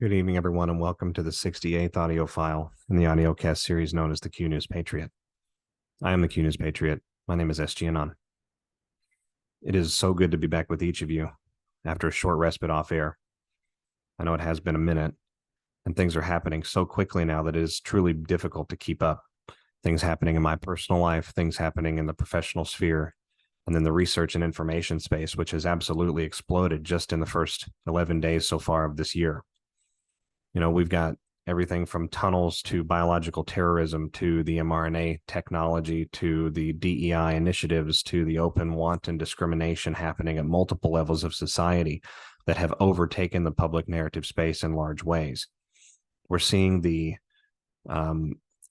Good evening, everyone, and welcome to the 68th audio file in the audiocast series known as the Q News Patriot. I am the Q News Patriot. My name is SGAnon. It is so good to be back with each of you after a short respite off air. I know it has been a minute, and things are happening so quickly now that it is truly difficult to keep up. Things happening in my personal life, things happening in the professional sphere, and then the research and information space, which has absolutely exploded just in the first 11 days so far of this year. You know, we've got everything from tunnels to biological terrorism to the mRNA technology to the DEI initiatives to the open wanton discrimination happening at multiple levels of society that have overtaken the public narrative space in large ways. We're seeing the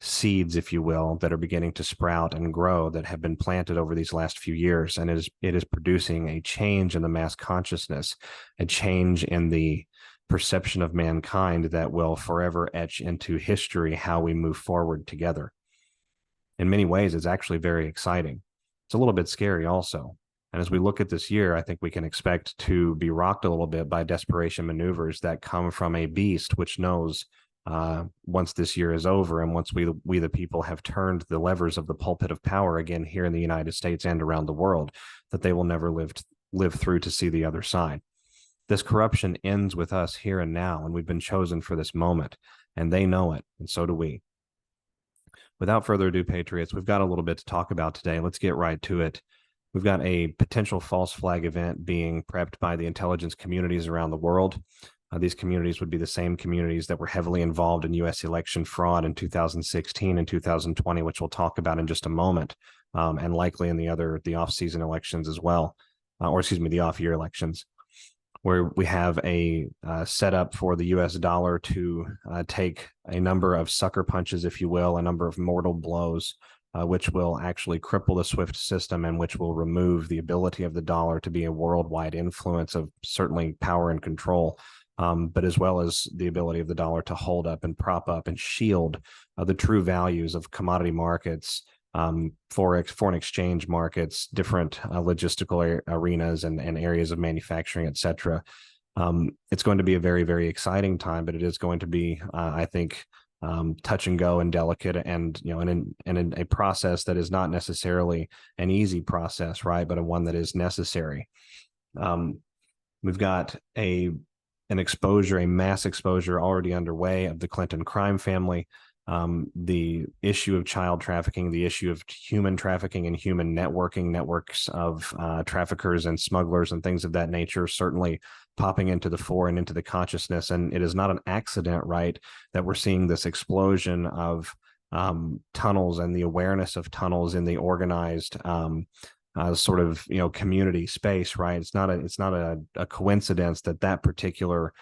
seeds, if you will, that are beginning to sprout and grow that have been planted over these last few years, and it is producing a change in the mass consciousness, a change in the perception of mankind that will forever etch into history how we move forward together. In many ways, it's actually very exciting. It's a little bit scary also. And as we look at this year, I think we can expect to be rocked a little bit by desperation maneuvers that come from a beast which knows once this year is over and once we the people have turned the levers of the pulpit of power again here in the United States and around the world, that they will never live through to see the other side. This corruption ends with us here and now, and we've been chosen for this moment, and they know it, and so do we. Without further ado, Patriots, we've got a little bit to talk about today. Let's get right to it. We've got a potential false flag event being prepped by the intelligence communities around the world. These communities would be the same communities that were heavily involved in U.S. election fraud in 2016 and 2020, which we'll talk about in just a moment, and likely in the off-season elections as well, the off-year elections, where we have a setup for the U.S. dollar to take a number of sucker punches, if you will, a number of mortal blows, which will actually cripple the SWIFT system and which will remove the ability of the dollar to be a worldwide influence of certainly power and control, but as well as the ability of the dollar to hold up and prop up and shield the true values of commodity markets, foreign exchange markets, different logistical arenas and areas of manufacturing, et cetera. It's going to be a very, very exciting time, but it is going to be, I think, touch and go and delicate, and in a process that is not necessarily an easy process, right? But one that is necessary. We've got a mass exposure already underway of the Clinton crime family. The issue of child trafficking, the issue of human trafficking and human networks of traffickers and smugglers and things of that nature, certainly popping into the fore and into the consciousness. And it is not an accident, right, that we're seeing this explosion of tunnels and the awareness of tunnels in the organized community space, right? It's not a coincidence that particular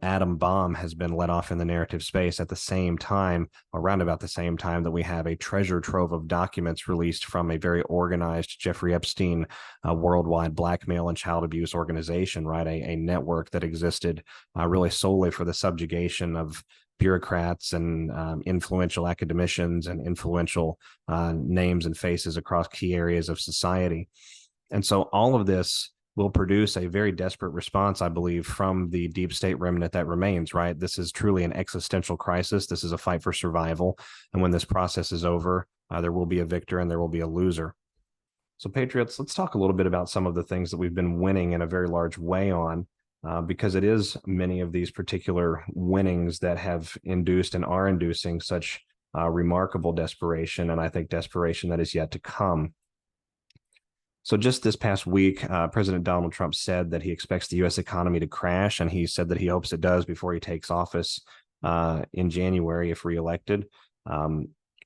atom bomb has been let off in the narrative space at the same time, around about the same time that we have a treasure trove of documents released from a very organized Jeffrey Epstein worldwide blackmail and child abuse organization, right? A network that existed really solely for the subjugation of bureaucrats and influential academicians and influential names and faces across key areas of society. And so all of this will produce a very desperate response, I believe, from the deep state remnant that remains, right? This is truly an existential crisis. This is a fight for survival. And when this process is over, there will be a victor and there will be a loser. So Patriots, let's talk a little bit about some of the things that we've been winning in a very large way on, because it is many of these particular winnings that have induced and are inducing such remarkable desperation, and I think desperation that is yet to come. So just this past week, President Donald Trump said that he expects the U.S. economy to crash, and he said that he hopes it does before he takes office in January if reelected.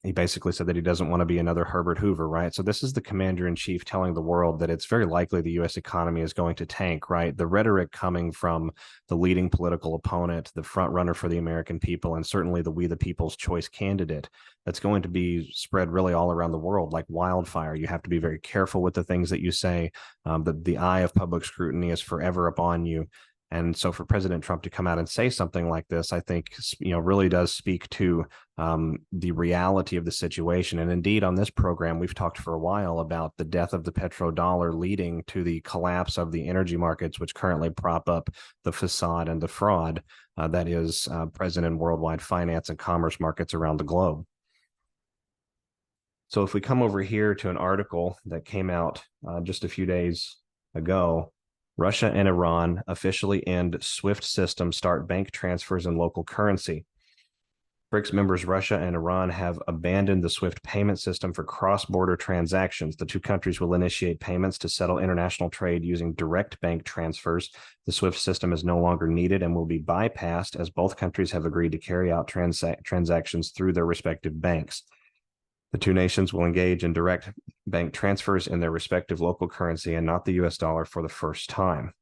He basically said that he doesn't want to be another Herbert Hoover, right? So this is the commander-in-chief telling the world that it's very likely the U.S. economy is going to tank, right? The rhetoric coming from the leading political opponent, the front runner for the American people, and certainly the We the People's Choice candidate, that's going to be spread really all around the world like wildfire. You have to be very careful with the things that you say. The eye of public scrutiny is forever upon you. And so for President Trump to come out and say something like this, I think, really does speak to the reality of the situation. And indeed, on this program, we've talked for a while about the death of the petrodollar leading to the collapse of the energy markets, which currently prop up the facade and the fraud that is present in worldwide finance and commerce markets around the globe. So if we come over here to an article that came out just a few days ago, Russia and Iran officially end SWIFT system, start bank transfers in local currency. BRICS members Russia and Iran have abandoned the SWIFT payment system for cross-border transactions. The two countries will initiate payments to settle international trade using direct bank transfers. The SWIFT system is no longer needed and will be bypassed as both countries have agreed to carry out transactions through their respective banks. The two nations will engage in direct bank transfers in their respective local currency and not the US dollar for the first time.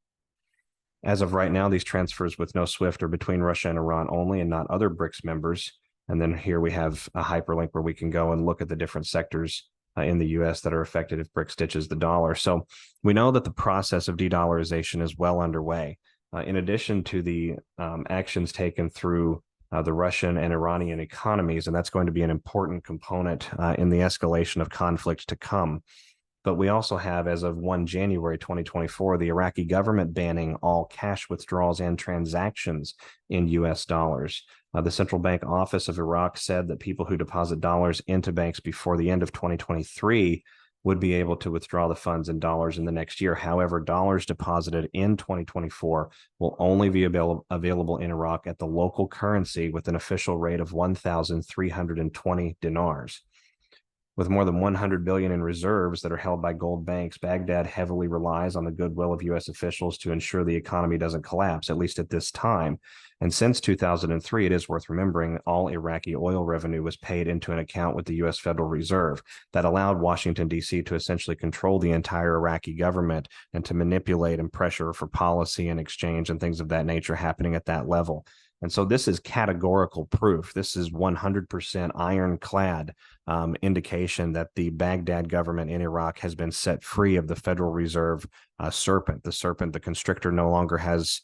As of right now, these transfers with no SWIFT are between Russia and Iran only and not other BRICS members. And then here we have a hyperlink where we can go and look at the different sectors in the US that are affected if BRICS ditches the dollar. So we know that the process of de-dollarization is well underway. In addition to the actions taken through the Russian and Iranian economies, and that's going to be an important component in the escalation of conflict to come. But we also have, as of 1 January 2024, the Iraqi government banning all cash withdrawals and transactions in US dollars. The Central Bank Office of Iraq said that people who deposit dollars into banks before the end of 2023 would be able to withdraw the funds in dollars in the next year. However, dollars deposited in 2024 will only be available in Iraq at the local currency with an official rate of 1,320 dinars. With more than 100 billion in reserves that are held by gold banks, Baghdad heavily relies on the goodwill of U.S. officials to ensure the economy doesn't collapse, at least at this time. And since 2003, it is worth remembering all Iraqi oil revenue was paid into an account with the U.S. Federal Reserve that allowed Washington, D.C. to essentially control the entire Iraqi government and to manipulate and pressure for policy and exchange and things of that nature happening at that level. And so this is categorical proof. This is 100% ironclad indication that the Baghdad government in Iraq has been set free of the Federal Reserve serpent. The serpent, the constrictor, no longer has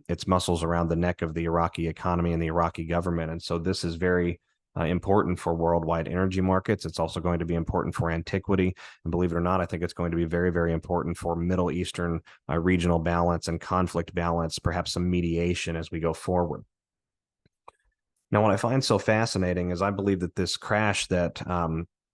its muscles around the neck of the Iraqi economy and the Iraqi government. And so this is very important for worldwide energy markets. It's also going to be important for antiquity. And believe it or not, I think it's going to be very, very important for Middle Eastern regional balance and conflict balance, perhaps some mediation as we go forward. Now, what I find so fascinating is I believe that this crash that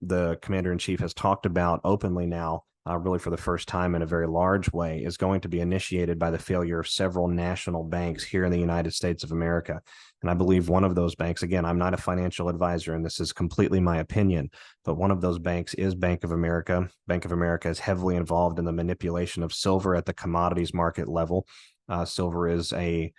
the commander-in-chief has talked about openly now, really for the first time in a very large way, is going to be initiated by the failure of several national banks here in the United States of America. And I believe one of those banks, again, I'm not a financial advisor, and this is completely my opinion, but one of those banks is Bank of America. Bank of America is heavily involved in the manipulation of silver at the commodities market level. Silver is a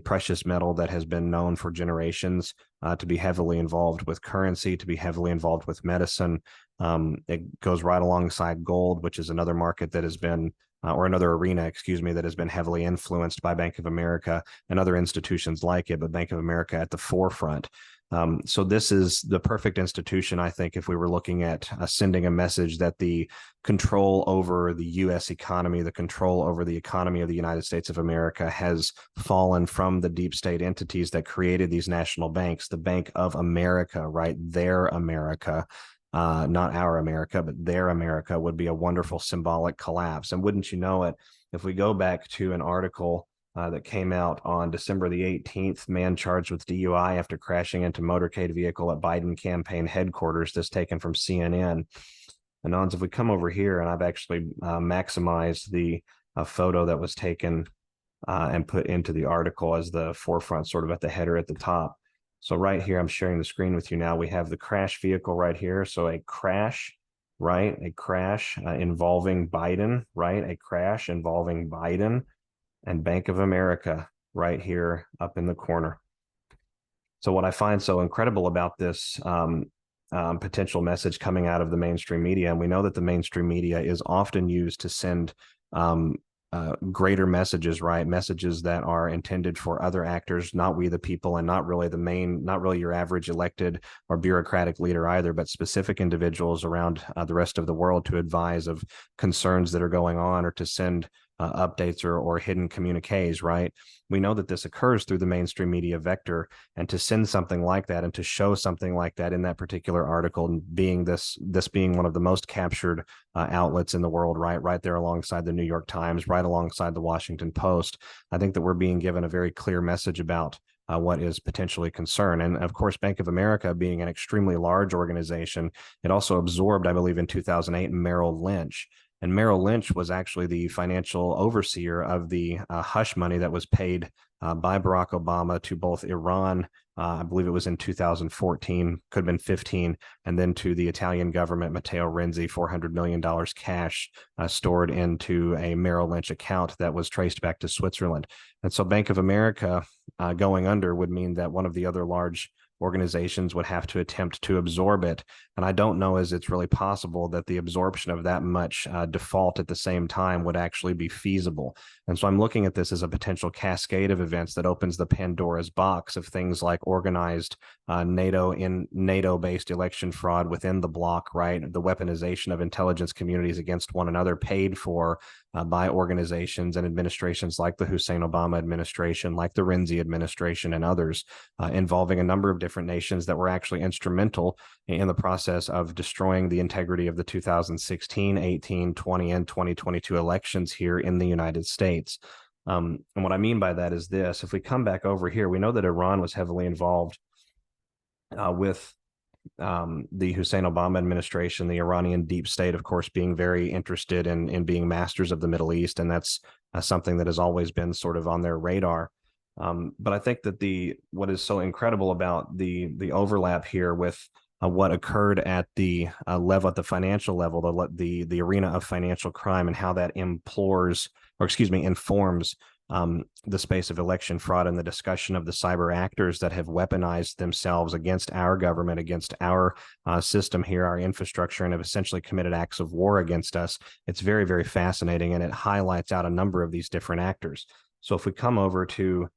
precious metal that has been known for generations to be heavily involved with currency, to be heavily involved with medicine. It goes right alongside gold, which is another market that has been, or another arena, that has been heavily influenced by Bank of America and other institutions like it, but Bank of America at the forefront. So this is the perfect institution, I think, if we were looking at sending a message that the control over the U.S. economy, the control over the economy of the United States of America has fallen from the deep state entities that created these national banks, the Bank of America, right? Their America, not our America, but their America would be a wonderful symbolic collapse. And wouldn't you know it, if we go back to an article that came out on December the 18th, man charged with DUI after crashing into motorcade vehicle at Biden campaign headquarters, this taken from CNN. Anons, if we come over here, and I've actually maximized the photo that was taken and put into the article as the forefront, sort of at the header at the top. So right here, I'm sharing the screen with you now. We have the crash vehicle right here. So a crash, right? A crash involving Biden, right? A crash involving Biden and Bank of America right here up in the corner. So what I find so incredible about this potential message coming out of the mainstream media, and we know that the mainstream media is often used to send greater messages, right? Messages that are intended for other actors, not we the people, and not really not really your average elected or bureaucratic leader either, but specific individuals around the rest of the world to advise of concerns that are going on or to send updates or hidden communiques, right? We know that this occurs through the mainstream media vector, and to send something like that and to show something like that in that particular article, and being this being one of the most captured outlets in the world, right there alongside the New York Times, right alongside the Washington Post, I think that we're being given a very clear message about what is potentially concern. And of course, Bank of America being an extremely large organization, it also absorbed, I believe in 2008, Merrill Lynch. And Merrill Lynch was actually the financial overseer of the hush money that was paid by Barack Obama to both Iran, I believe it was in 2014, could have been 15, and then to the Italian government, Matteo Renzi, $400 million cash stored into a Merrill Lynch account that was traced back to Switzerland. And so Bank of America going under would mean that one of the other large organizations would have to attempt to absorb it. And I don't know as it's really possible that the absorption of that much default at the same time would actually be feasible. And so I'm looking at this as a potential cascade of events that opens the Pandora's box of things like organized NATO-based election fraud within the bloc, right? The weaponization of intelligence communities against one another, paid for by organizations and administrations like the Hussein Obama administration, like the Renzi administration, and others, involving a number of different nations that were actually instrumental in the process of destroying the integrity of the 2016, 18, 20, and 2022 elections here in the United States. And what I mean by that is this: if we come back over here, we know that Iran was heavily involved with the Hussein Obama administration, the Iranian deep state, of course, being very interested in being masters of the Middle East. And that's something that has always been sort of on their radar. But I think that what is so incredible about the overlap here with what occurred at the level, at the financial level, the arena of financial crime, and how that informs the space of election fraud and the discussion of the cyber actors that have weaponized themselves against our government, against our system here, our infrastructure, and have essentially committed acts of war against us. It's very, very fascinating, and it highlights out a number of these different actors. So if we come over to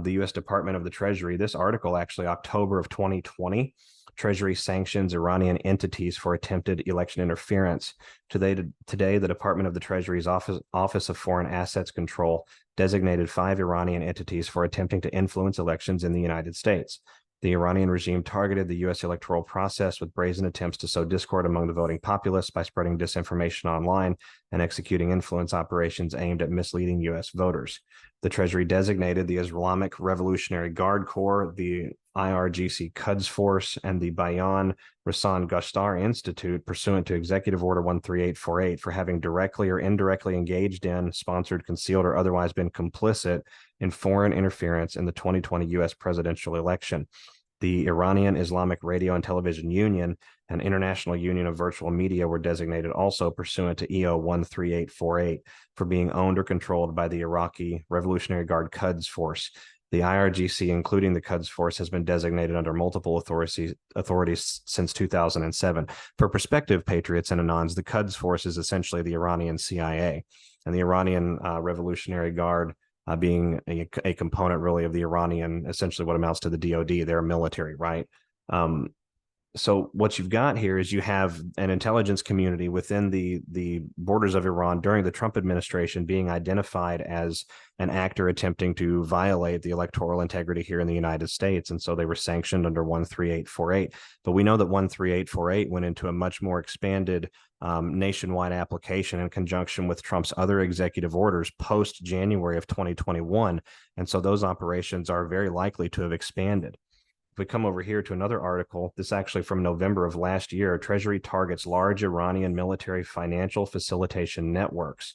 the U.S. Department of the Treasury, this article, actually October of 2020, Treasury sanctions Iranian entities for attempted election interference. Today, the Department of the Treasury's Office of Foreign Assets Control designated 5 Iranian entities for attempting to influence elections in the United States. The Iranian regime targeted the U.S. electoral process with brazen attempts to sow discord among the voting populace by spreading disinformation online and executing influence operations aimed at misleading U.S. voters. The Treasury designated the Islamic Revolutionary Guard Corps, the IRGC Quds Force, and the Bayan Rasan Gashtar Institute, pursuant to Executive Order 13848, for having directly or indirectly engaged in, sponsored, concealed, or otherwise been complicit in foreign interference in the 2020 U.S. presidential election. The Iranian Islamic Radio and Television Union and International Union of Virtual Media were designated also pursuant to EO 13848 for being owned or controlled by the Iraqi Revolutionary Guard Quds Force. The IRGC, including the Quds Force, has been designated under multiple authorities since 2007. For perspective, Patriots and Anons, the Quds Force is essentially the Iranian CIA, and the Iranian Revolutionary Guard being a component really of the Iranian, essentially what amounts to the DoD, their military, right? So what you've got here is you have an intelligence community within the borders of Iran during the Trump administration being identified as an actor attempting to violate the electoral integrity here in the United States. And so they were sanctioned under 13848. But we know that 13848 went into a much more expanded nationwide application in conjunction with Trump's other executive orders post January of 2021. And so those operations are very likely to have expanded. If we come over here to another article, this actually from November of last year, Treasury targets large Iranian military financial facilitation networks.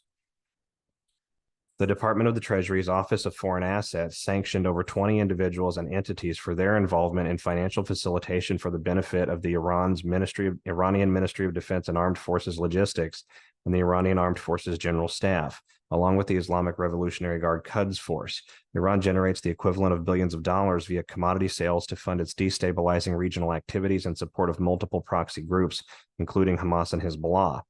The Department of the Treasury's Office of Foreign Assets sanctioned over 20 individuals and entities for their involvement in financial facilitation for the benefit of the Iranian Ministry of Defense and Armed Forces Logistics and the Iranian Armed Forces General Staff, along with the Islamic Revolutionary Guard Quds Force. Iran generates the equivalent of billions of dollars via commodity sales to fund its destabilizing regional activities in support of multiple proxy groups, including Hamas and Hezbollah.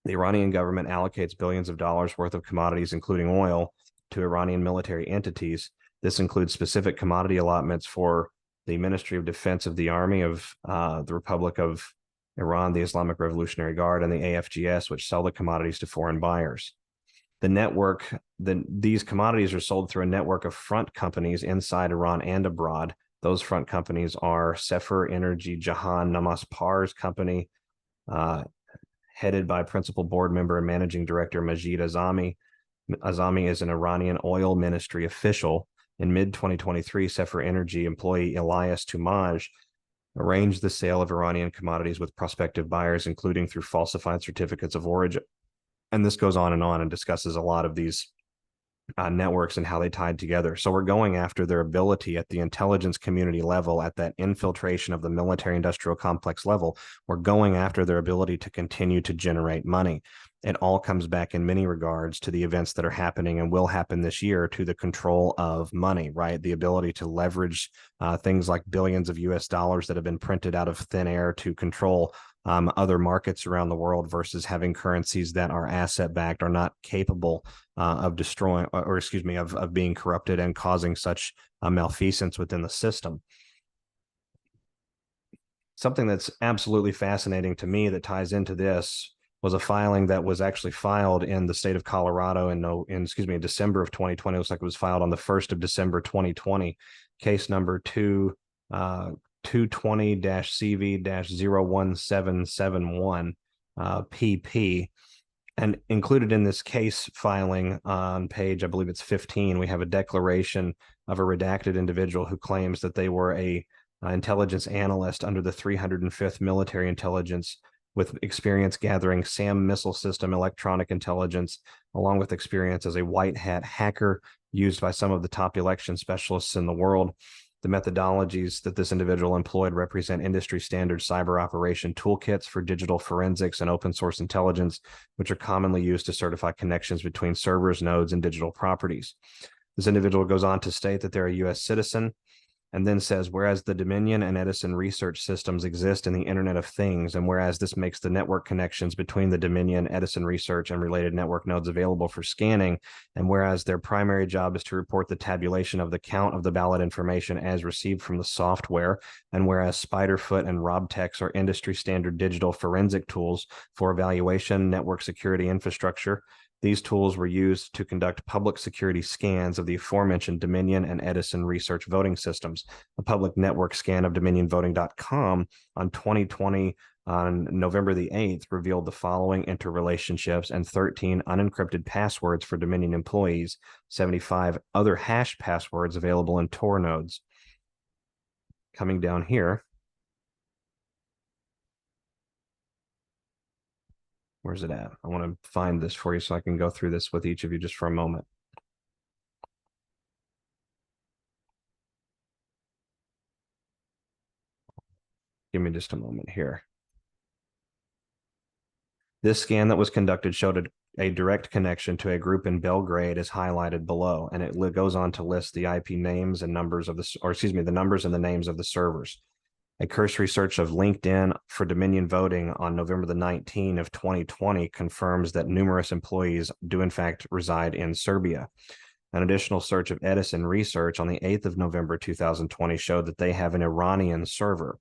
The Iranian government allocates billions of dollars worth of commodities, including oil, to Iranian military entities. This includes specific commodity allotments for the Ministry of Defense of the Army of the Republic of Iran, the Islamic Revolutionary Guard, and the AFGS, which sell the commodities to foreign buyers. The network, these commodities are sold through a network of front companies inside Iran and abroad. Those front companies are Sefer Energy Jahan Namaspar's company, headed by principal board member and managing director Majid Azami. Azami is an Iranian oil ministry official. In mid-2023, Sefer Energy employee Elias Tumaj arranged the sale of Iranian commodities with prospective buyers, including through falsified certificates of origin. And this goes on and discusses a lot of these networks and how they tied together. So we're going after their ability at the intelligence community level, at that infiltration of the military industrial complex level. We're going after their ability to continue to generate money. It all comes back in many regards to the events that are happening and will happen this year, to the control of money, right? The ability to leverage things like billions of US dollars that have been printed out of thin air to control other markets around the world, versus having currencies that are asset backed, are not capable of destroying, or excuse me, of being corrupted and causing such malfeasance within the system. Something that's absolutely fascinating to me that ties into this was a filing that was actually filed in the state of Colorado in December of 2020. It looks like it was filed on the 1st of December 2020, case number 220-CV-01771 PP. And included in this case filing on page, I believe it's 15, we have a declaration of a redacted individual who claims that they were a intelligence analyst under the 305th Military Intelligence, with experience gathering SAM missile system electronic intelligence, along with experience as a white hat hacker used by some of the top election specialists in the world. The methodologies that this individual employed represent industry standard cyber operation toolkits for digital forensics and open source intelligence, which are commonly used to certify connections between servers, nodes, and digital properties. This individual goes on to state that they're a U.S. citizen, and then says, whereas the Dominion and Edison research systems exist in the Internet of Things, and whereas this makes the network connections between the Dominion, Edison research, and related network nodes available for scanning, and whereas their primary job is to report the tabulation of the count of the ballot information as received from the software, and whereas Spiderfoot and Robtex are industry standard digital forensic tools for evaluation, network security infrastructure, these tools were used to conduct public security scans of the aforementioned Dominion and Edison research voting systems. A public network scan of DominionVoting.com on 2020 on November the 8th revealed the following interrelationships and 13 unencrypted passwords for Dominion employees, 75 other hash passwords available in Tor nodes. Coming down here, where's it at? I want to find this for you so I can go through this with each of you just for a moment. Give me just a moment here. This scan that was conducted showed a direct connection to a group in Belgrade, as highlighted below, and it goes on to list the IP names and numbers of the numbers and the names of the servers. A cursory search of LinkedIn for Dominion Voting on November the 19th of 2020 confirms that numerous employees do in fact reside in Serbia. An additional search of Edison Research on the 8th of November 2020 showed that they have an Iranian server.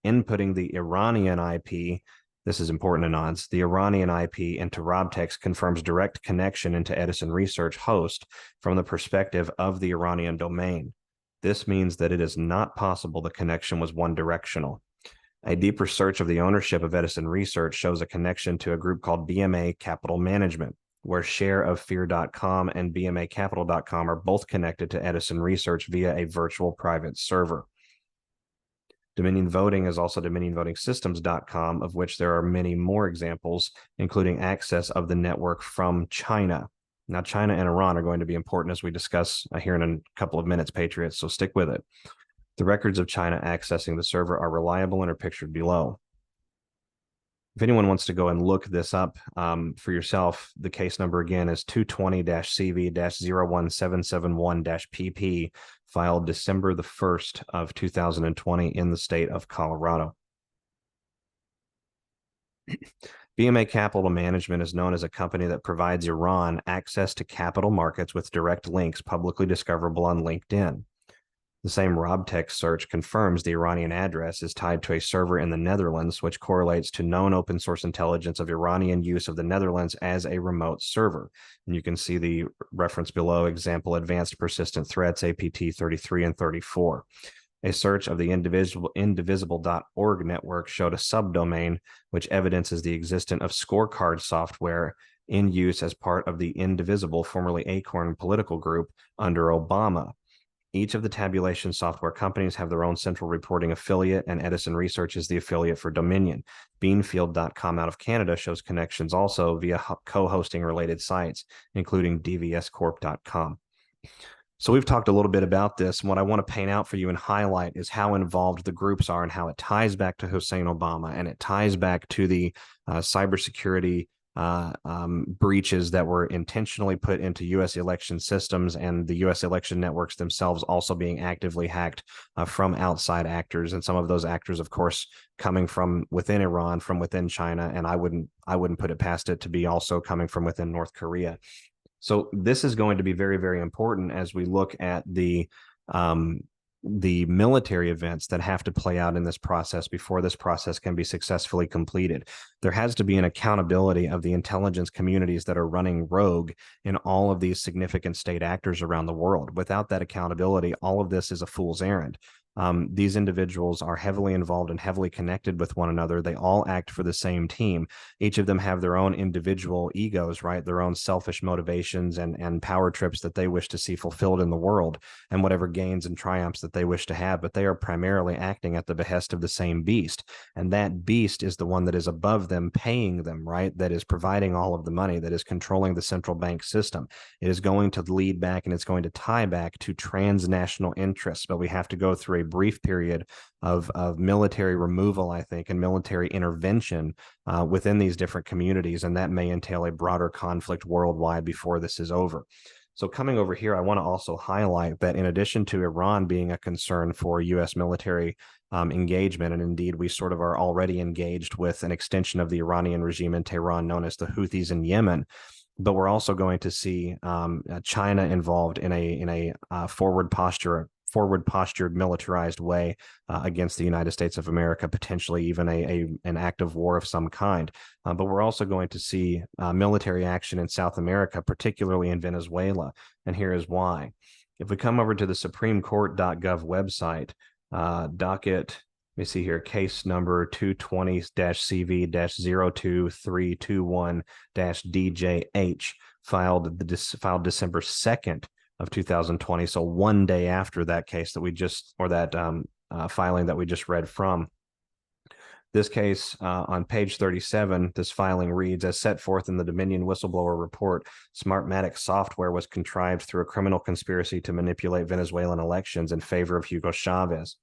Inputting the Iranian IP, this is important, Anons, the Iranian IP into Robtex confirms direct connection into Edison Research host from the perspective of the Iranian domain. This means that it is not possible the connection was one-directional. A deeper search of the ownership of Edison Research shows a connection to a group called BMA Capital Management, where shareoffear.com and bmacapital.com are both connected to Edison Research via a virtual private server. Dominion Voting is also DominionVotingSystems.com, of which there are many more examples, including access of the network from China. Now, China and Iran are going to be important as we discuss here in a couple of minutes, Patriots, so stick with it. The records of China accessing the server are reliable and are pictured below. If anyone wants to go and look this up for yourself, the case number again is 220-CV-01771-PP, filed December the 1st of 2020 in the state of Colorado. BMA Capital Management is known as a company that provides Iran access to capital markets with direct links publicly discoverable on LinkedIn. The same RobTech search confirms the Iranian address is tied to a server in the Netherlands, which correlates to known open source intelligence of Iranian use of the Netherlands as a remote server. And you can see the reference below, example, advanced persistent threats, APT 33 and 34. A search of the indivisible.org network showed a subdomain which evidences the existence of scorecard software in use as part of the Indivisible, formerly Acorn political group under Obama. Each of the tabulation software companies have their own central reporting affiliate, and Edison Research is the affiliate for Dominion. Beanfield.com out of Canada shows connections also via co-hosting related sites, including dvscorp.com. So we've talked a little bit about this, and what I want to paint out for you and highlight is how involved the groups are and how it ties back to Hussein Obama, and it ties back to the cybersecurity breaches that were intentionally put into U.S. election systems, and the U.S. election networks themselves also being actively hacked from outside actors, and some of those actors, of course, coming from within Iran, from within China, and I wouldn't put it past it to be also coming from within North Korea. So this is going to be very, very important as we look at the military events that have to play out in this process before this process can be successfully completed. There has to be an accountability of the intelligence communities that are running rogue in all of these significant state actors around the world. Without that accountability, all of this is a fool's errand. These individuals are heavily involved and heavily connected with one another. They all act for the same team. Each of them have their own individual egos, right? Their own selfish motivations and power trips that they wish to see fulfilled in the world, and whatever gains and triumphs that they wish to have. But they are primarily acting at the behest of the same beast. And that beast is the one that is above them, paying them, right? That is providing all of the money, that is controlling the central bank system. It is going to lead back, and it's going to tie back to transnational interests. But we have to go through a brief period of military removal, I think, and military intervention within these different communities, and that may entail a broader conflict worldwide before this is over. So coming over here, I want to also highlight that in addition to Iran being a concern for U.S. military engagement, and indeed we sort of are already engaged with an extension of the Iranian regime in Tehran known as the Houthis in Yemen, but we're also going to see China involved in a forward-postured militarized way against the United States of America, potentially even an act of war of some kind. But we're also going to see military action in South America, particularly in Venezuela, and here is why. If we come over to the supremecourt.gov website, docket, let me see here, case number 220-CV-02321-DJH, filed December 2nd of 2020, so one day after that case that we just, or that filing that we just read from. This case, on page 37, this filing reads, as set forth in the Dominion whistleblower report, Smartmatic software was contrived through a criminal conspiracy to manipulate Venezuelan elections in favor of Hugo Chavez.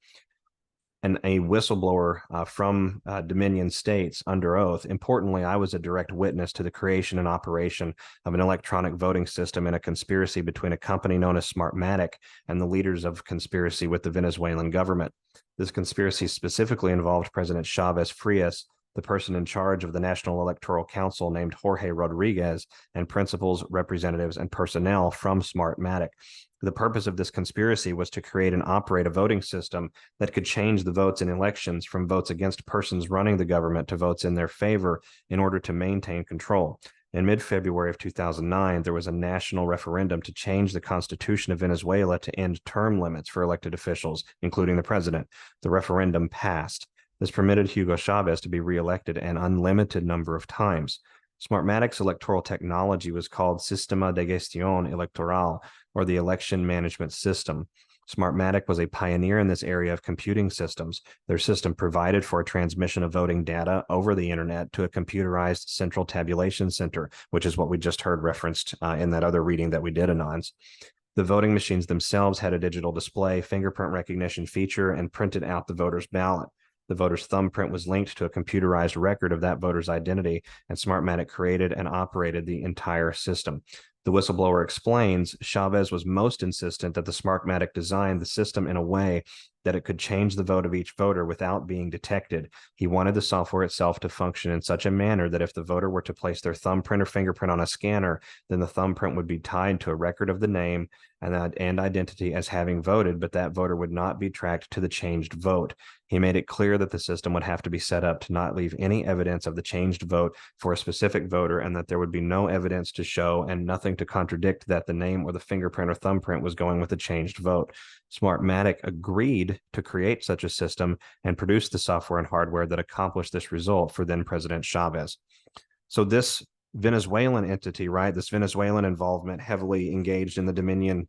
And a whistleblower from Dominion states under oath, importantly, I was a direct witness to the creation and operation of an electronic voting system in a conspiracy between a company known as Smartmatic and the leaders of conspiracy with the Venezuelan government. This conspiracy specifically involved President Chavez Frias, the person in charge of the National Electoral Council named Jorge Rodriguez, and principals, representatives, and personnel from Smartmatic. The purpose of this conspiracy was to create and operate a voting system that could change the votes in elections from votes against persons running the government to votes in their favor in order to maintain control. In mid-February of 2009, there was a national referendum to change the constitution of Venezuela to end term limits for elected officials, including the president. The referendum passed. This permitted Hugo Chavez to be reelected an unlimited number of times. Smartmatic's electoral technology was called Sistema de Gestión Electoral, or the Election Management System. Smartmatic was a pioneer in this area of computing systems. Their system provided for a transmission of voting data over the internet to a computerized central tabulation center, which is what we just heard referenced in that other reading that we did, Anons. The voting machines themselves had a digital display, fingerprint recognition feature, and printed out the voter's ballot. The voter's thumbprint was linked to a computerized record of that voter's identity, and Smartmatic created and operated the entire system. The whistleblower explains Chavez was most insistent that the Smartmatic designed the system in a way that it could change the vote of each voter without being detected. He wanted the software itself to function in such a manner that if the voter were to place their thumbprint or fingerprint on a scanner, then the thumbprint would be tied to a record of the name and identity as having voted, but that voter would not be tracked to the changed vote. He made it clear that the system would have to be set up to not leave any evidence of the changed vote for a specific voter, and that there would be no evidence to show and nothing to contradict that the name or the fingerprint or thumbprint was going with the changed vote. Smartmatic agreed to create such a system and produce the software and hardware that accomplished this result for then President Chavez. So this Venezuelan entity, right, this Venezuelan involvement heavily engaged in the Dominion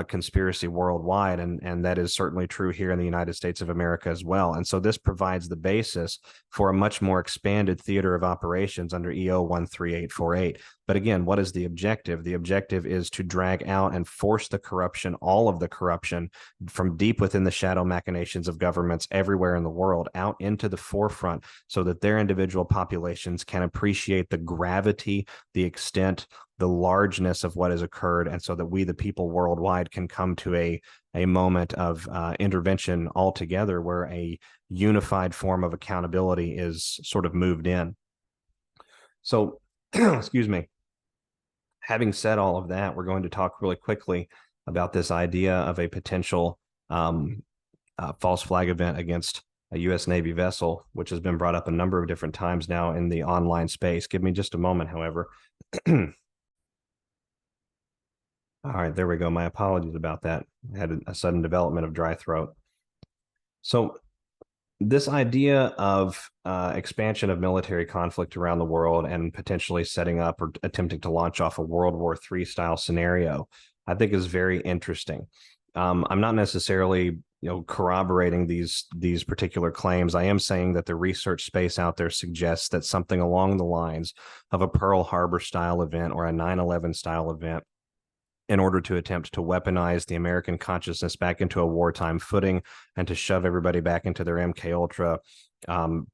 conspiracy worldwide, and that is certainly true here in the United States of America as well. And so this provides the basis for a much more expanded theater of operations under EO 13848. But again, what is the objective? The objective is to drag out and force the corruption, all of the corruption, from deep within the shadow machinations of governments everywhere in the world out into the forefront so that their individual populations can appreciate the gravity, the extent, the largeness of what has occurred, and so that we, the people worldwide, can come to a moment of intervention altogether where a unified form of accountability is sort of moved in. So, excuse me. Having said all of that, we're going to talk really quickly about this idea of a potential false flag event against a U.S. Navy vessel, which has been brought up a number of different times now in the online space. Give me just a moment, however. All right, there we go. My apologies about that. I had a sudden development of dry throat. So this idea of expansion of military conflict around the world and potentially setting up or attempting to launch off a World War III style scenario, I think is very interesting. I'm not necessarily corroborating these particular claims. I am saying that the research space out there suggests that something along the lines of a Pearl Harbor style event or a 9/11 style event, in order to attempt to weaponize the American consciousness back into a wartime footing and to shove everybody back into their MK Ultra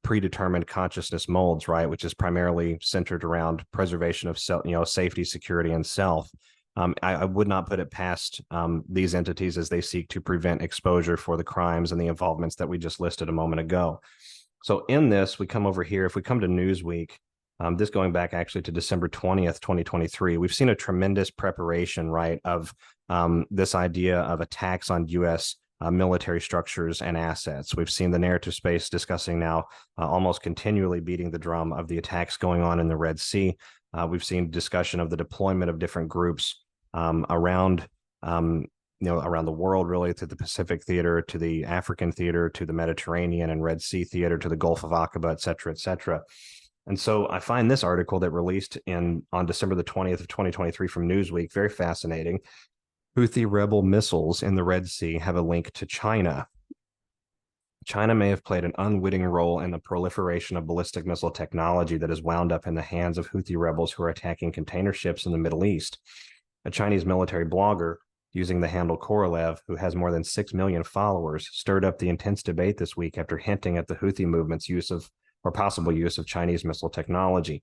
predetermined consciousness molds, right, which is primarily centered around preservation of safety, security, and self. I would not put it past these entities as they seek to prevent exposure for the crimes and the involvements that we just listed a moment ago. So in this, we come over here, if we come to Newsweek, this going back actually to December 20th, 2023, we've seen a tremendous preparation, right, of this idea of attacks on U.S. Military structures and assets. We've seen the narrative space discussing now almost continually beating the drum of the attacks going on in the Red Sea. We've seen discussion of the deployment of different groups around the world, really, to the Pacific theater, to the African theater, to the Mediterranean and Red Sea theater, to the Gulf of Aqaba, et cetera, et cetera. And so I find this article that released on December the 20th of 2023 from Newsweek very fascinating. Houthi rebel missiles in the Red Sea have a link to China. China may have played an unwitting role in the proliferation of ballistic missile technology that is wound up in the hands of Houthi rebels who are attacking container ships in the Middle East. A Chinese military blogger using the handle Korolev, who has more than 6 million followers, stirred up the intense debate this week after hinting at the Houthi movement's use of or possible use of Chinese missile technology.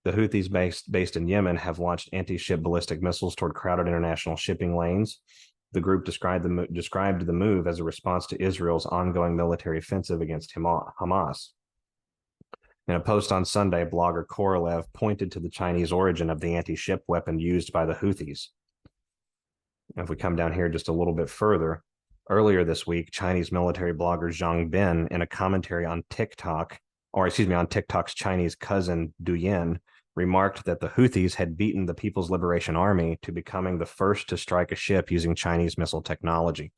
The Houthis based in Yemen have launched anti-ship ballistic missiles toward crowded international shipping lanes. The group described the move as a response to Israel's ongoing military offensive against Hamas. In a post on Sunday, blogger Korolev pointed to the Chinese origin of the anti-ship weapon used by the Houthis. If we come down here just a little bit further, earlier this week, Chinese military blogger Zhang Bin, in a commentary on TikTok's Chinese cousin Douyin, remarked that the Houthis had beaten the People's Liberation Army to becoming the first to strike a ship using Chinese missile technology.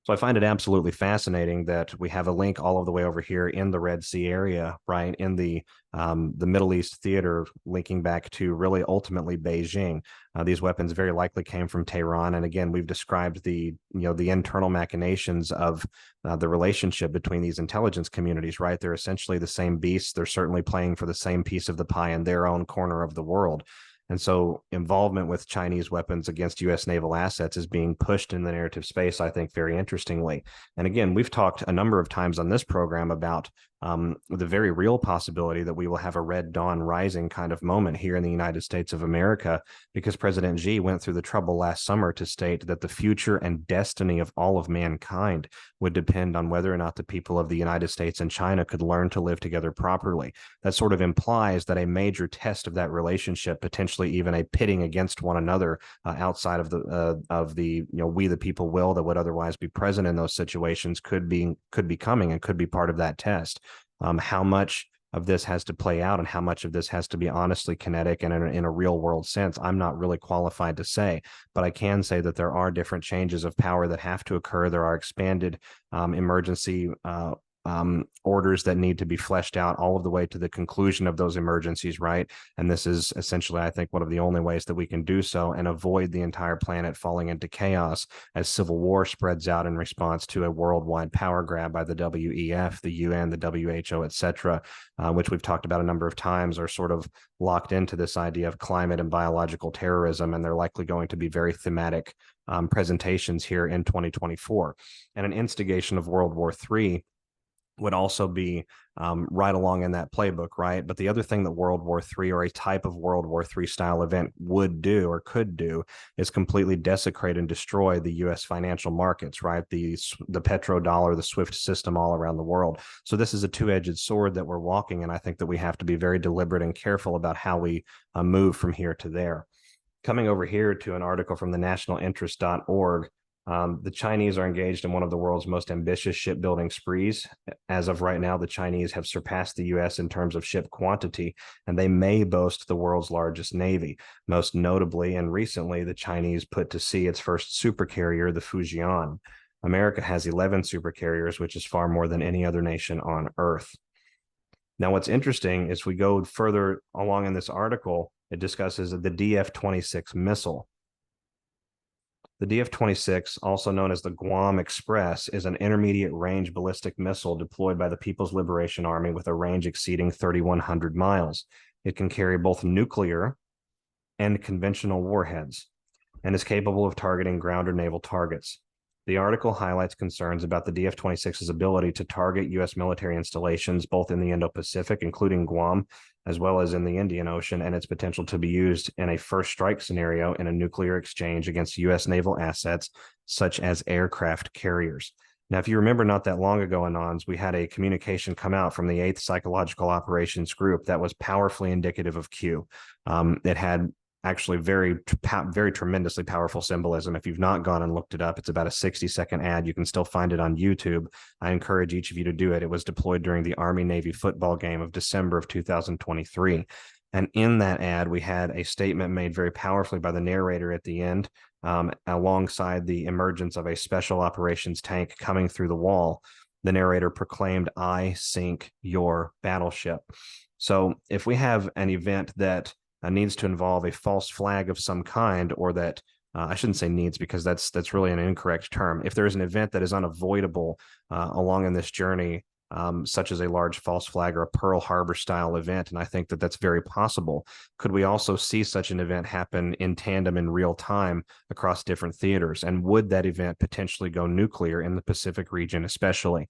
So I find it absolutely fascinating that we have a link all of the way over here in the Red Sea area, right, in the Middle East theater, linking back to really ultimately Beijing. These weapons very likely came from Tehran, and again, we've described the internal machinations of the relationship between these intelligence communities. Right, they're essentially the same beasts. They're certainly playing for the same piece of the pie in their own corner of the world. And so involvement with Chinese weapons against U.S. naval assets is being pushed in the narrative space, I think, very interestingly. And again, we've talked a number of times on this program about the very real possibility that we will have a Red Dawn rising kind of moment here in the United States of America, because President Xi went through the trouble last summer to state that the future and destiny of all of mankind would depend on whether or not the people of the United States and China could learn to live together properly. That sort of implies that a major test of that relationship, potentially even a pitting against one another outside of the we the people will that would otherwise be present in those situations, could be coming and could be part of that test. How much of this has to play out and how much of this has to be honestly kinetic and in a real world sense, I'm not really qualified to say, but I can say that there are different changes of power that have to occur. There are expanded emergency orders that need to be fleshed out all of the way to the conclusion of those emergencies, right? And this is essentially, I think, one of the only ways that we can do so and avoid the entire planet falling into chaos as civil war spreads out in response to a worldwide power grab by the WEF, the UN, the WHO, et cetera, which we've talked about a number of times, are sort of locked into this idea of climate and biological terrorism, and they're likely going to be very thematic presentations here in 2024. And an instigation of World War III would also be right along in that playbook, right? But the other thing that World War III, or a type of World War III style event, would do or could do is completely desecrate and destroy the U.S. financial markets, right? The petrodollar, the SWIFT system all around the world. So this is a two-edged sword that we're walking, and I think that we have to be very deliberate and careful about how we move from here to there. Coming over here to an article from the nationalinterest.org, the Chinese are engaged in one of the world's most ambitious shipbuilding sprees. As of right now, the Chinese have surpassed the U.S. in terms of ship quantity, and they may boast the world's largest navy. Most notably and recently, the Chinese put to sea its first supercarrier, the Fujian. America has 11 supercarriers, which is far more than any other nation on Earth. Now, what's interesting is we go further along in this article, it discusses the DF-26 missile. The DF-26, also known as the Guam Express, is an intermediate range ballistic missile deployed by the People's Liberation Army with a range exceeding 3,100 miles. It can carry both nuclear and conventional warheads and is capable of targeting ground or naval targets. The article highlights concerns about the DF-26's ability to target U.S. military installations both in the Indo-Pacific, including Guam, as well as in the Indian Ocean, and its potential to be used in a first strike scenario in a nuclear exchange against U.S. naval assets, such as aircraft carriers. Now, if you remember not that long ago, Anons, we had a communication come out from the 8th Psychological Operations Group that was powerfully indicative of Q. It had actually very tremendously powerful symbolism. If you've not gone and looked it up, it's about a 60-second ad. You can still find it on YouTube. I encourage each of you to do it. It was deployed during the Army-Navy football game of December of 2023. And in that ad, we had a statement made very powerfully by the narrator at the end, alongside the emergence of a special operations tank coming through the wall. The narrator proclaimed, "I sink your battleship." So if we have an event that needs to involve a false flag of some kind, or that I shouldn't say needs, because that's really an incorrect term. If there is an event that is unavoidable along in this journey, such as a large false flag or a Pearl Harbor style event, and I think that that's very possible, could we also see such an event happen in tandem in real time across different theaters? And would that event potentially go nuclear in the Pacific region especially?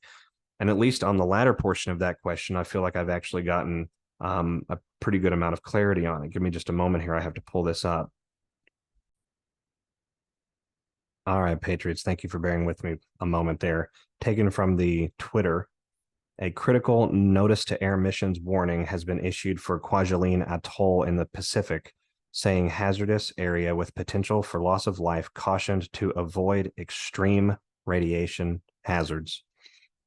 And at least on the latter portion of that question, I feel like I've actually gotten a pretty good amount of clarity on it. Give me just a moment here. I have to pull this up. All right, Patriots, thank you for bearing with me a moment there. Taken from the Twitter, a critical notice to air missions warning has been issued for Kwajalein Atoll in the Pacific, saying hazardous area with potential for loss of life, cautioned to avoid extreme radiation hazards.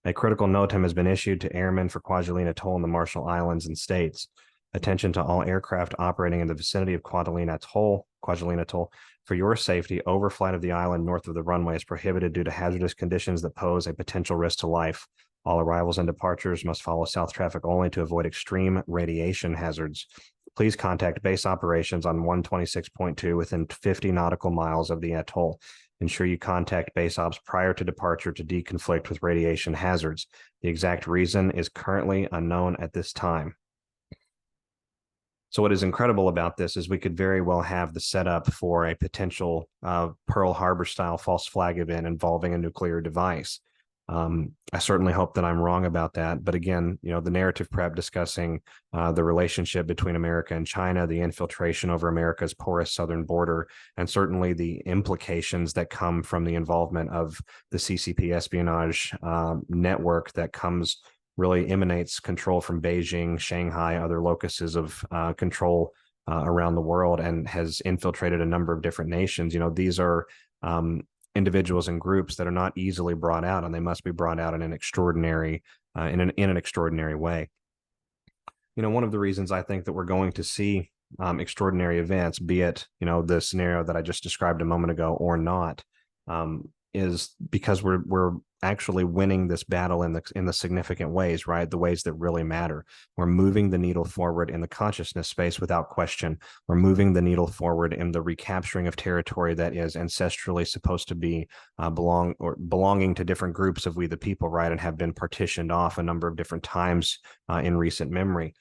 A critical notem has been issued to airmen for Kwajalein Atoll in the Marshall Islands and states. Attention to all aircraft operating in the vicinity of Kwajalein Atoll. For your safety, overflight of the island north of the runway is prohibited due to hazardous conditions that pose a potential risk to life. All arrivals and departures must follow south traffic only to avoid extreme radiation hazards. Please contact base operations on 126.2 within 50 nautical miles of the atoll. Ensure you contact base ops prior to departure to deconflict with radiation hazards. The exact reason is currently unknown at this time. So what is incredible about this is we could very well have the setup for a potential Pearl Harbor style false flag event involving a nuclear device. I certainly hope that I'm wrong about that. But again, the narrative prep discussing the relationship between America and China, the infiltration over America's porous southern border, and certainly the implications that come from the involvement of the CCP espionage network that really emanates control from Beijing, Shanghai, other locuses of control around the world, and has infiltrated a number of different nations. These are individuals and groups that are not easily brought out, and they must be brought out in an extraordinary way. One of the reasons I think that we're going to see extraordinary events, be it the scenario that I just described a moment ago or not, is because we're actually winning this battle in the significant ways, right? The ways that really matter. We're moving the needle forward in the consciousness space without question. We're moving the needle forward in the recapturing of territory that is ancestrally supposed to be belonging to different groups of we the people, right? And have been partitioned off a number of different times in recent memory.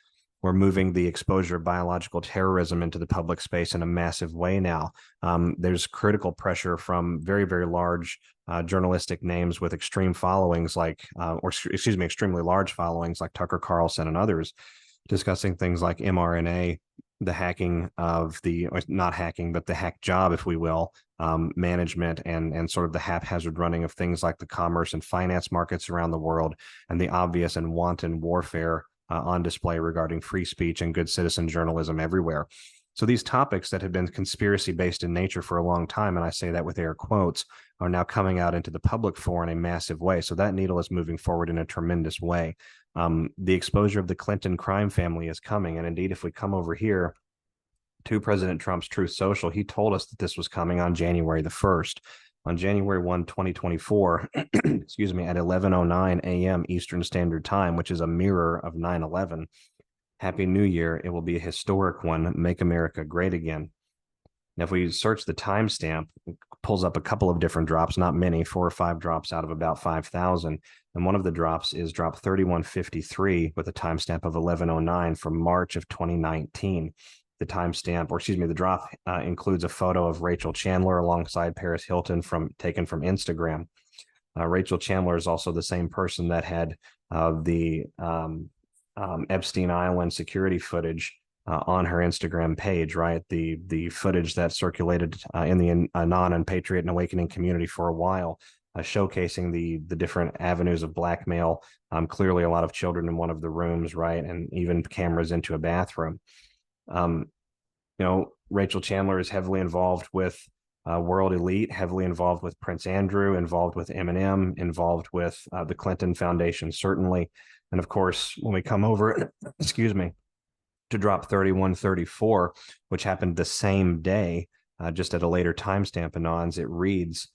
We're moving the exposure of biological terrorism into the public space in a massive way now. There's critical pressure from very, very large journalistic names with extreme followings extremely large followings like Tucker Carlson and others, discussing things like mRNA, the hacking of not hacking, but the hack job, if we will, management and sort of the haphazard running of things like the commerce and finance markets around the world, and the obvious and wanton warfare on display regarding free speech and good citizen journalism everywhere. So these topics that have been conspiracy-based in nature for a long time, and I say that with air quotes, are now coming out into the public fore in a massive way. So that needle is moving forward in a tremendous way. The exposure of the Clinton crime family is coming. And indeed, if we come over here to President Trump's TruthSocial, he told us that this was coming on January the 1st. On January 1, 2024, excuse me, at 11:09 a.m. Eastern Standard Time, which is a mirror of 9/11. Happy New Year. It will be a historic one. Make America great again. Now, if we search the timestamp, it pulls up a couple of different drops, not many, 4 or 5 drops out of about 5,000. And one of the drops is drop 3153 with a timestamp of 11:09 from March of 2019. The timestamp, or excuse me, the drop includes a photo of Rachel Chandler alongside Paris Hilton taken from Instagram. Rachel Chandler is also the same person that had the Epstein Island security footage on her Instagram page, right? The footage that circulated in the Anon and Patriot and Awakening community for a while, showcasing the different avenues of blackmail. Clearly, a lot of children in one of the rooms, right, and even cameras into a bathroom. Rachel Chandler is heavily involved with World Elite, heavily involved with Prince Andrew, involved with Eminem, involved with the Clinton Foundation, certainly. And of course, when we come over, excuse me, to drop 3134, which happened the same day, just at a later timestamp, Anons, it reads,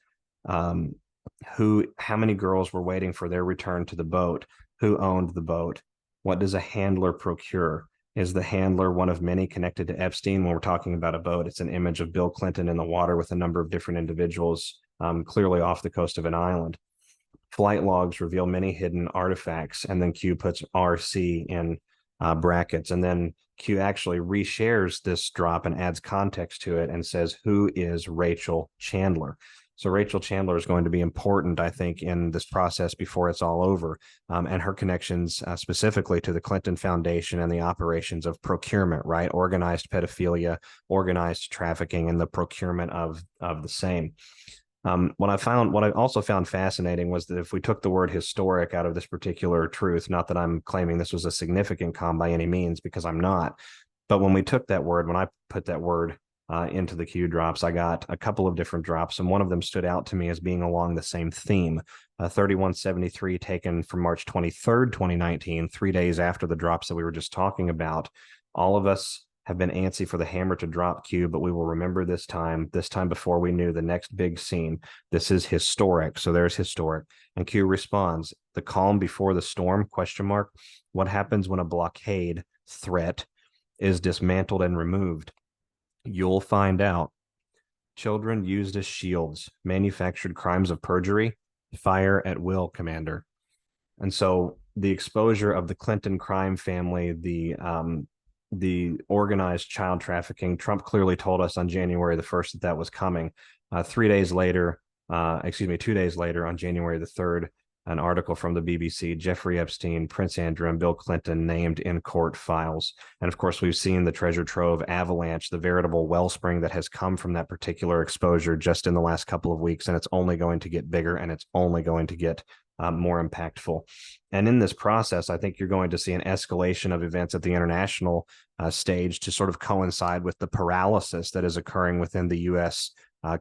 how many girls were waiting for their return to the boat? Who owned the boat? What does a handler procure? Is the handler one of many connected to Epstein? When we're talking about a boat, it's an image of Bill Clinton in the water with a number of different individuals, clearly off the coast of an island. Flight logs reveal many hidden artifacts, and then Q puts RC in brackets, and then Q actually reshares this drop and adds context to it and says, who is Rachel Chandler? So Rachel Chandler is going to be important, I think, in this process before it's all over, and her connections specifically to the Clinton Foundation and the operations of procurement, right? Organized pedophilia, organized trafficking, and the procurement of the same. What I also found fascinating was that if we took the word historic out of this particular truth, not that I'm claiming this was a significant com by any means, because I'm not, but when I put that word into the Q drops, I got a couple of different drops, and one of them stood out to me as being along the same theme. 3173 taken from March 23rd, 2019, 3 days after the drops that we were just talking about. All of us have been antsy for the hammer to drop, Q, but we will remember this time before we knew the next big scene. This is historic. So there's historic. And Q responds, the calm before the storm, ? What happens when a blockade threat is dismantled and removed? You'll find out. Children used as shields, manufactured crimes of perjury, fire at will, Commander. And so the exposure of the Clinton crime family, the organized child trafficking, Trump clearly told us on January the 1st that was coming. 2 days later, on January the 3rd, an article from the BBC, Jeffrey Epstein, Prince Andrew, and Bill Clinton named in court files. And of course, we've seen the treasure trove avalanche, the veritable wellspring that has come from that particular exposure just in the last couple of weeks. And it's only going to get bigger, and it's only going to get more impactful. And in this process, I think you're going to see an escalation of events at the international stage to sort of coincide with the paralysis that is occurring within the U.S.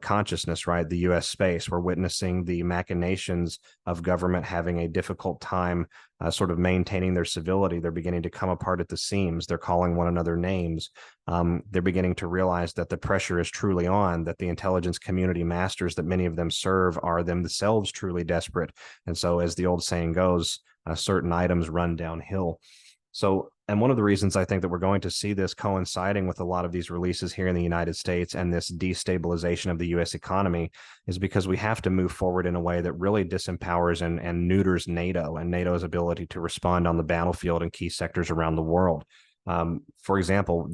Consciousness, right? The U.S. space. We're witnessing the machinations of government having a difficult time sort of maintaining their civility. They're beginning to come apart at the seams. They're calling one another names. They're beginning to realize that the pressure is truly on, that the intelligence community masters that many of them serve are themselves truly desperate. And so, as the old saying goes, certain items run downhill. So, and one of the reasons I think that we're going to see this coinciding with a lot of these releases here in the United States and this destabilization of the U.S. economy is because we have to move forward in a way that really disempowers and neuters NATO and NATO's ability to respond on the battlefield in key sectors around the world. For example,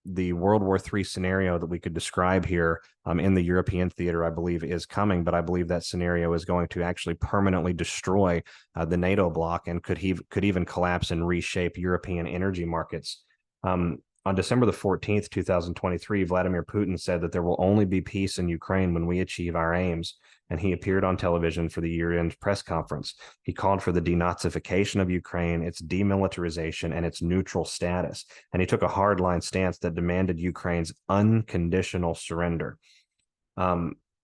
the World War III scenario that we could describe here in the European theater, I believe, is coming, but I believe that scenario is going to actually permanently destroy the NATO bloc and could even collapse and reshape European energy markets. On December the 14th, 2023, Vladimir Putin said that there will only be peace in Ukraine when we achieve our aims. And he appeared on television for the year-end press conference. He called for the denazification of Ukraine, its demilitarization, and its neutral status. And he took a hardline stance that demanded Ukraine's unconditional surrender.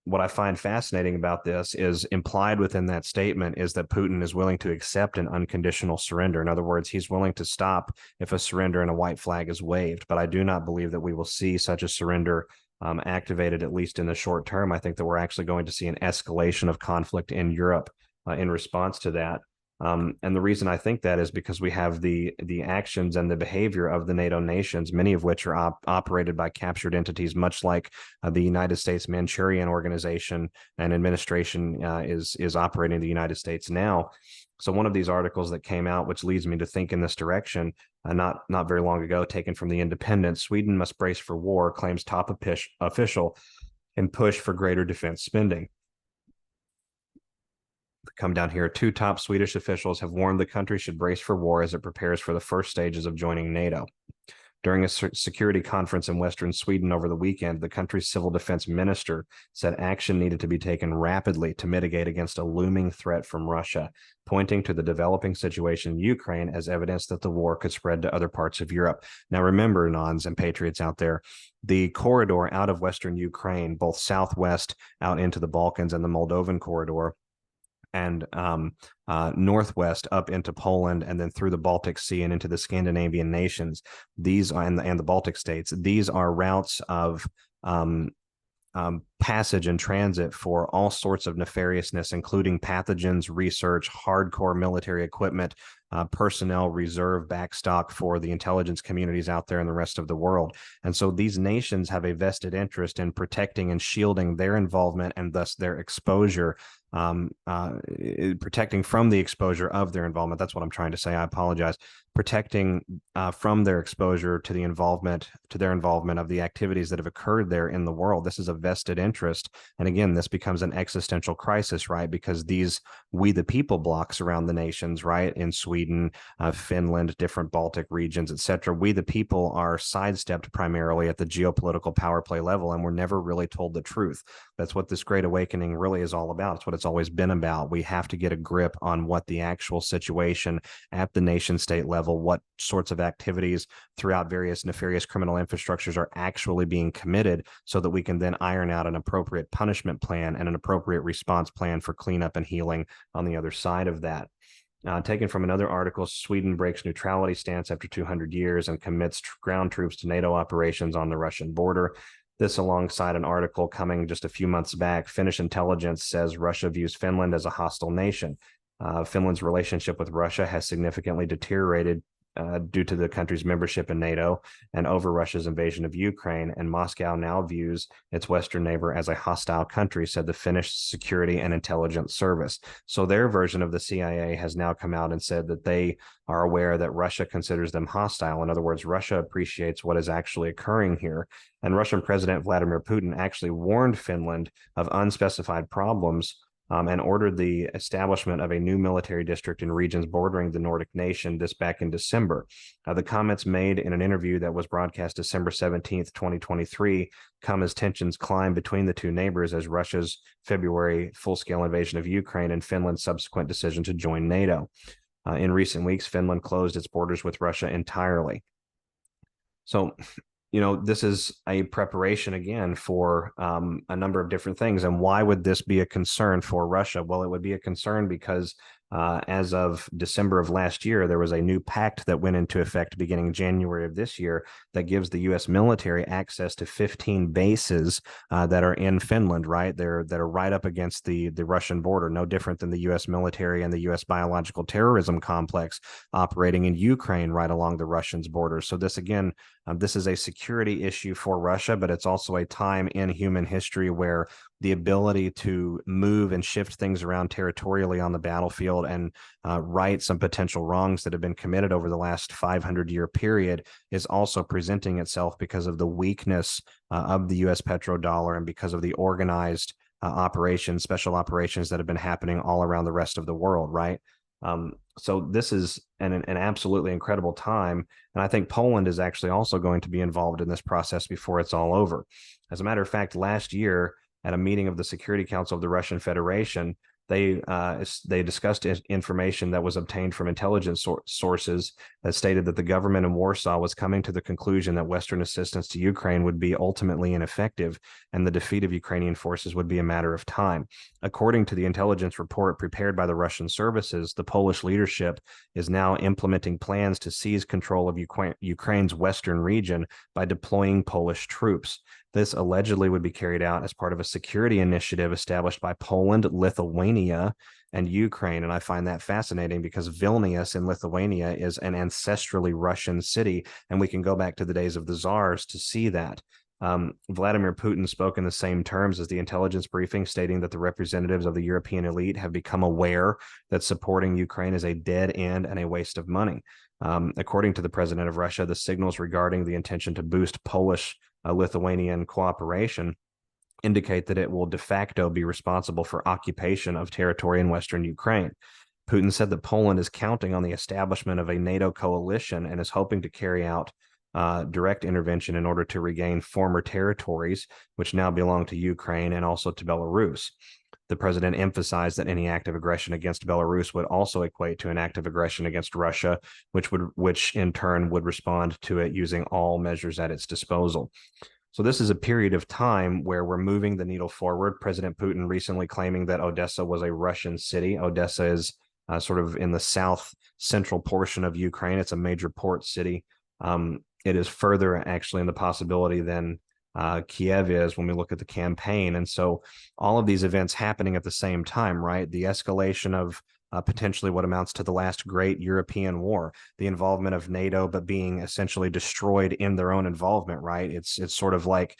What I find fascinating about this is implied within that statement is that Putin is willing to accept an unconditional surrender. In other words, he's willing to stop if a surrender and a white flag is waved. But I do not believe that we will see such a surrender activated, at least in the short term. I think that we're actually going to see an escalation of conflict in Europe in response to that. And the reason I think that is because we have the actions and the behavior of the NATO nations, many of which are operated by captured entities, much like the United States Manchurian Organization and administration is operating in the United States now. So one of these articles that came out, which leads me to think in this direction, not very long ago, taken from The Independent, Sweden must brace for war, claims top official, and push for greater defense spending. Come down here, 2 top Swedish officials have warned the country should brace for war as it prepares for the first stages of joining NATO. During a security conference in Western Sweden over the weekend, the country's civil defense minister said action needed to be taken rapidly to mitigate against a looming threat from Russia, pointing to the developing situation in Ukraine as evidence that the war could spread to other parts of Europe. Now, remember, Anons and Patriots out there, the corridor out of Western Ukraine, both southwest out into the Balkans and the Moldovan corridor, and northwest up into Poland and then through the Baltic Sea and into the Scandinavian nations. These are, and the Baltic states, these are routes of passage and transit for all sorts of nefariousness, including pathogens, research, hardcore military equipment, personnel, reserve, backstock for the intelligence communities out there in the rest of the world. And so these nations have a vested interest in protecting and shielding their involvement and thus their exposure, protecting from the exposure of their involvement. That's what I'm trying to say. I apologize. Protecting from their exposure to their involvement of the activities that have occurred there in the world. This is a vested interest. And again, this becomes an existential crisis, right? Because these we the people blocks around the nations, right? In Sweden, Finland, different Baltic regions, etc. We the people are sidestepped primarily at the geopolitical power play level, and we're never really told the truth. That's what this Great Awakening really is all about. It's what it's always been about. We have to get a grip on what the actual situation at the nation state level, what sorts of activities throughout various nefarious criminal infrastructures are actually being committed, so that we can then iron out an appropriate punishment plan and an appropriate response plan for cleanup and healing on the other side of that. Taken from another article, Sweden breaks neutrality stance after 200 years and commits ground troops to NATO operations on the Russian border. This alongside an article coming just a few months back, Finnish intelligence says Russia views Finland as a hostile nation. Finland's relationship with Russia has significantly deteriorated due to the country's membership in NATO and over Russia's invasion of Ukraine, and Moscow now views its Western neighbor as a hostile country, said the Finnish Security and Intelligence Service. So their version of the CIA has now come out and said that they are aware that Russia considers them hostile. In other words, Russia appreciates what is actually occurring here. And Russian President Vladimir Putin actually warned Finland of unspecified problems and ordered the establishment of a new military district in regions bordering the Nordic nation, this back in December. The comments made in an interview that was broadcast December 17th, 2023, come as tensions climb between the two neighbors as Russia's February full-scale invasion of Ukraine and Finland's subsequent decision to join NATO. In recent weeks, Finland closed its borders with Russia entirely. So, this is a preparation again for a number of different things. And why would this be a concern for Russia? Well, it would be a concern because as of December of last year, there was a new pact that went into effect beginning January of this year that gives the U.S. military access to 15 bases that are in Finland, right? That are right up against the Russian border, no different than the U.S. military and the U.S. biological terrorism complex operating in Ukraine right along the Russians' borders. So this, again, this is a security issue for Russia, but it's also a time in human history where the ability to move and shift things around territorially on the battlefield and right some potential wrongs that have been committed over the last 500-year period is also presenting itself because of the weakness of the U.S. petrodollar and because of the organized operations, special operations that have been happening all around the rest of the world, right? So this is an absolutely incredible time. And I think Poland is actually also going to be involved in this process before it's all over. As a matter of fact, last year at a meeting of the Security Council of the Russian Federation, they discussed information that was obtained from intelligence sources that stated that the government in Warsaw was coming to the conclusion that Western assistance to Ukraine would be ultimately ineffective and the defeat of Ukrainian forces would be a matter of time. According to the intelligence report prepared by the Russian services, the Polish leadership is now implementing plans to seize control of Ukraine's western region by deploying Polish troops. This allegedly would be carried out as part of a security initiative established by Poland, Lithuania, and Ukraine. And I find that fascinating because Vilnius in Lithuania is an ancestrally Russian city, and we can go back to the days of the czars to see that. Vladimir Putin spoke in the same terms as the intelligence briefing, stating that the representatives of the European elite have become aware that supporting Ukraine is a dead end and a waste of money. According to the president of Russia, the signals regarding the intention to boost Polish Lithuanian cooperation indicate that it will de facto be responsible for occupation of territory in Western Ukraine. Putin said that Poland is counting on the establishment of a NATO coalition and is hoping to carry out direct intervention in order to regain former territories, which now belong to Ukraine and also to Belarus. The president emphasized that any act of aggression against Belarus would also equate to an act of aggression against Russia, which in turn would respond to it using all measures at its disposal. So this is a period of time where we're moving the needle forward. President Putin recently claiming that Odessa was a Russian city. Odessa is sort of in the south central portion of Ukraine. It's a major port city. It is further actually in the possibility than Kiev is when we look at the campaign. And so all of these events happening at the same time, right? The escalation of potentially what amounts to the last great European war, the involvement of NATO, but being essentially destroyed in their own involvement, right? It's sort of like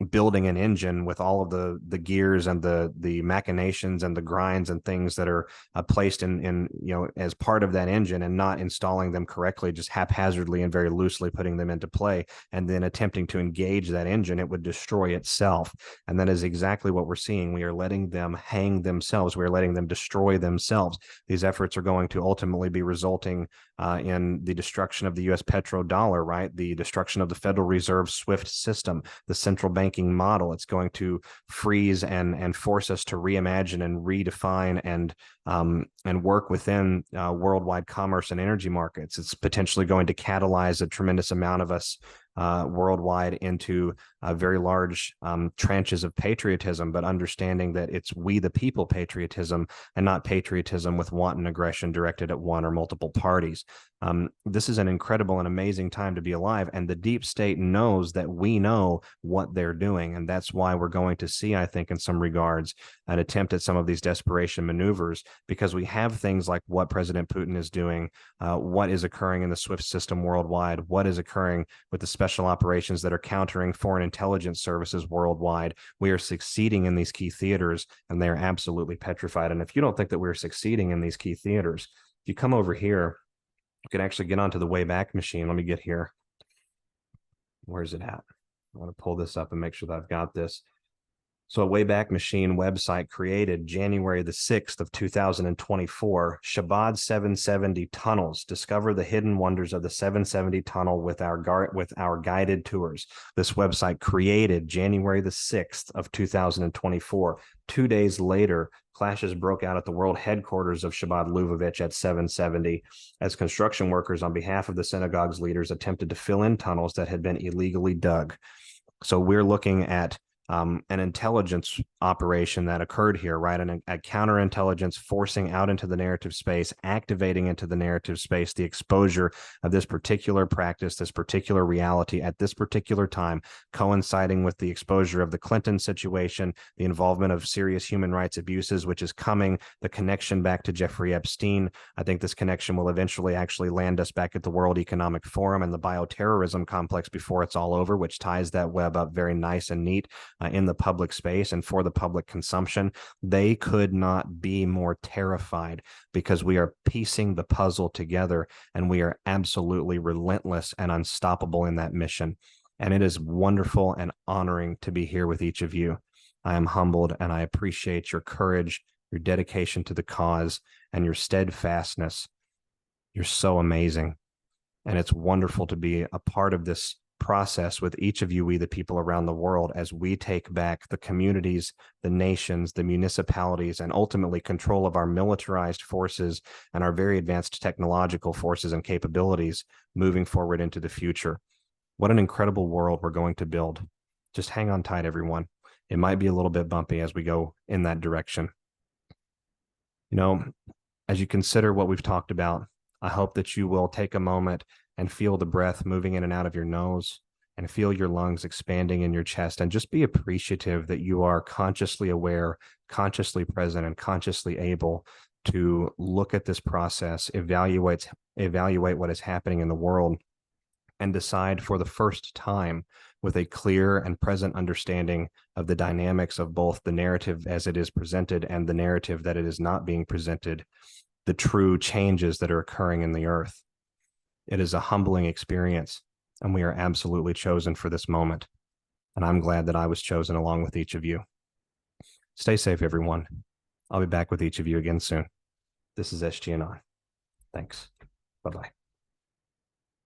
building an engine with all of the gears and the machinations and the grinds and things that are placed in as part of that engine, and not installing them correctly, just haphazardly and very loosely putting them into play, and then attempting to engage that engine. It would destroy itself. And that is exactly what we're seeing. We are letting them hang themselves. We're letting them destroy themselves. These efforts are going to ultimately be resulting in the destruction of the U.S. petrodollar, right? The destruction of the Federal Reserve SWIFT system, the central banking model. It's going to freeze and force us to reimagine and redefine and work within worldwide commerce and energy markets. It's potentially going to catalyze a tremendous amount of us worldwide into very large tranches of patriotism, but understanding that it's we the people patriotism and not patriotism with wanton aggression directed at one or multiple parties. This is an incredible and amazing time to be alive, and the deep state knows that we know what they're doing, and that's why we're going to see, I think, in some regards, an attempt at some of these desperation maneuvers, because we have things like what President Putin is doing, what is occurring in the SWIFT system worldwide, what is occurring with the special operations that are countering foreign intelligence services worldwide. We are succeeding in these key theaters, and they are absolutely petrified. And if you don't think that we're succeeding in these key theaters, if you come over here, you can actually get onto the Wayback Machine. Let me get here. Where's it at? I want to pull this up and make sure that I've got this. So a Wayback Machine website created January the 6th of 2024, Shabbat 770 tunnels. Discover the hidden wonders of the 770 tunnel with our guided tours. This website created January the 6th of 2024. 2 days later, clashes broke out at the world headquarters of Shabbat Lubavitch at 770 as construction workers on behalf of the synagogue's leaders attempted to fill in tunnels that had been illegally dug. So we're looking at an intelligence operation that occurred here, right? A counterintelligence forcing out into the narrative space, activating into the narrative space the exposure of this particular practice, this particular reality at this particular time, coinciding with the exposure of the Clinton situation, the involvement of serious human rights abuses, which is coming, the connection back to Jeffrey Epstein. I think this connection will eventually actually land us back at the World Economic Forum and the bioterrorism complex before it's all over, which ties that web up very nice and neat. In the public space and for the public consumption. They could not be more terrified because we are piecing the puzzle together and we are absolutely relentless and unstoppable in that mission. And it is wonderful and honoring to be here with each of you. I am humbled and I appreciate your courage, your dedication to the cause, and your steadfastness. You're so amazing. And it's wonderful to be a part of this process with each of you, we the people around the world, as we take back the communities, the nations, the municipalities, and ultimately control of our militarized forces and our very advanced technological forces and capabilities moving forward into the future. What an incredible world we're going to build. Just hang on tight, everyone. It might be a little bit bumpy as we go in that direction. You know, as you consider what we've talked about, I hope that you will take a moment and feel the breath moving in and out of your nose and feel your lungs expanding in your chest, and just be appreciative that you are consciously aware, consciously present, and consciously able to look at this process, evaluate what is happening in the world, and decide for the first time with a clear and present understanding of the dynamics of both the narrative as it is presented and the narrative that it is not being presented, the true changes that are occurring in the earth. It is a humbling experience, and we are absolutely chosen for this moment. And I'm glad that I was chosen along with each of you. Stay safe, everyone. I'll be back with each of you again soon. This is SGAnon. Thanks. Bye-bye.